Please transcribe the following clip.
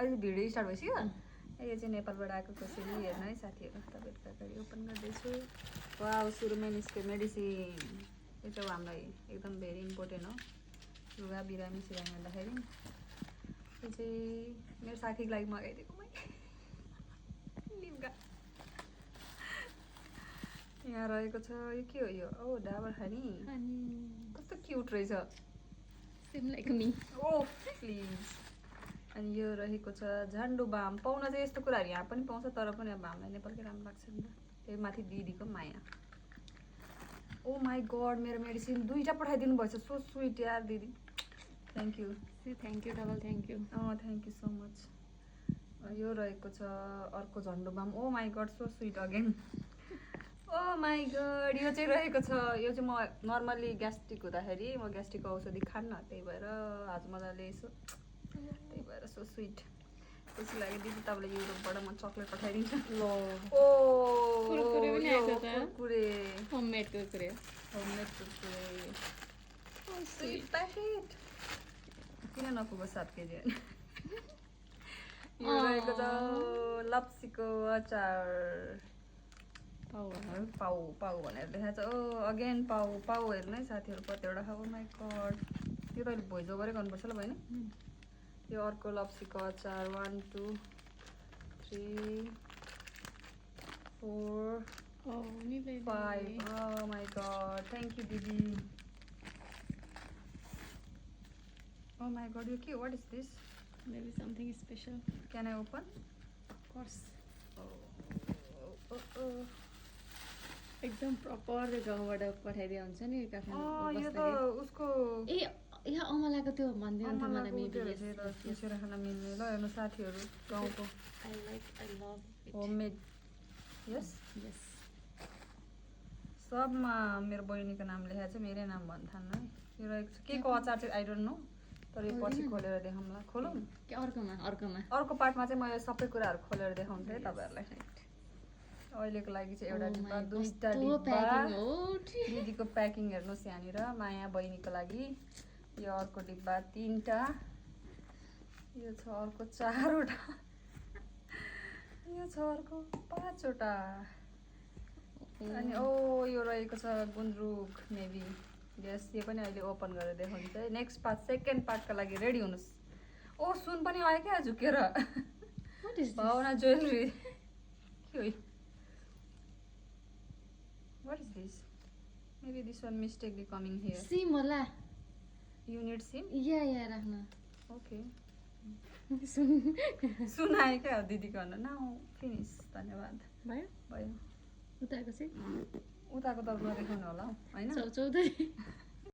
अहिले video start भइसक्यो यो चाहिँ नेपालबाट आएको कसरी हेर्नु है साथीहरू तपाईँहरूको अगाडि ओपन गर्दैछु वाउ सुरुमै निस्क्यो मेडिसिन यो चाहिँ हामीलाई एकदम भेरी इम्पोर्टेन्ट हो लुगा बिरामी सिरामी हुँदाखेरि यो चाहिँ मेरो साथीको लागि मगाइदिएको मैले लुगा यहाँ रहेको छ यो के हो यो ओ डाबर खानी कस्तो क्युट रहेछ ओ प्लिज अनि यो रहेको छ झन्डु बाम पाउन चाहिँ यस्तो कुराहरू यहाँ पनि पाउँछ तर पनि अब हामीलाई नेपालकै राम्रो लाग्छ नि त त्यही माथि दिदीको माया ओ माई गड मेरो मेडिसिन 2टा पठाइदिनु भएछ सो स्विट यार दिदी thank you double thank you thank you so much यो रहेको छ अर्को Zandu balm oh my God so sweet again oh my God यो चाहिँ रहेको छ यो चाहिँ म नर्मल्ली ग्यास्ट्रिक हुँदाखेरि म ग्यास्ट्रिक औषधि खान्न त्यही भएर आज मजाले यसो त्यही भएर सो स्विट त्यसको लागि दिदी तपाईँलाई युरोपबाट म चक्लेट पठाइदिन्छु ल ओ कुरकुरे पनि आएको छ Kurkure homemade Kurkure sweet packet किन नपुगो 7 केजी यो रहेको छ लप्सीको अचार पाउ भनेर देखाएको छ ओ अगेन पाउ हेर्नु है साथीहरू कतिवटा खाऊ माई गड यो त अहिले भोइस ओभरै गर्नुपर्छ ल बहिनी यो अर्को लप्सीको अचार 1 2 3 4 5 oh my god thank you दिदी ओ माई गड यो के what is this Maybe something special. Can I open Of course. एकदम प्रपर गाउँबाट पठाइदिया हुन्छ नि यो त उसको ए यहाँ अमलाको त्यो भन्दै अन्त मलाई मेबी पिसेर खान मिल्ने ल हेर्नु साथीहरू गाउँको I love it. Homemade yes Yes. सबमा मेरो बहिनीको नाम लेखाएको छ मेरै नाम भन्थान है यो रहेको छ के को अचार चाहिँ आई डोन्ट नो तर यो पछि खोलेर देखाउँला खोलौँ के अर्कोमा अर्को पार्टमा चाहिँ म यो सबै कुराहरू खोलेर देखाउँछु है तपाईँहरूलाई अहिलेको लागि चाहिँ एउटा डिब्बा 2टा डिब्बा दिदीको प्याकिङ हेर्नुहोस् यहाँनिर माया बहिनीको लागि यो अर्को डिब्बा 3टा यो छ अर्को 4वटा यो छ अर्को 5वटा अनि ओ यो रहेको छ गुन्द्रुक मेबी यस यो पनि अहिले ओपन गरेर देखाउँछु है नेक्स्ट पार्ट सेकेन्ड पार्टको लागि रेडी हुनुहोस् ओ सुन पनि आयो क्या झुकेर भावना ज्वेलरी के हो What is this? Maybe this one mistakenly coming here. SIM होला You need SIM? या राख्न Okay. सुनाए क्या दिदीको भन्नु नाउ फिनिस धन्यवाद भयो भयो उताको चाहिँ उताको त नदेखाउनु होला हौ होइन 14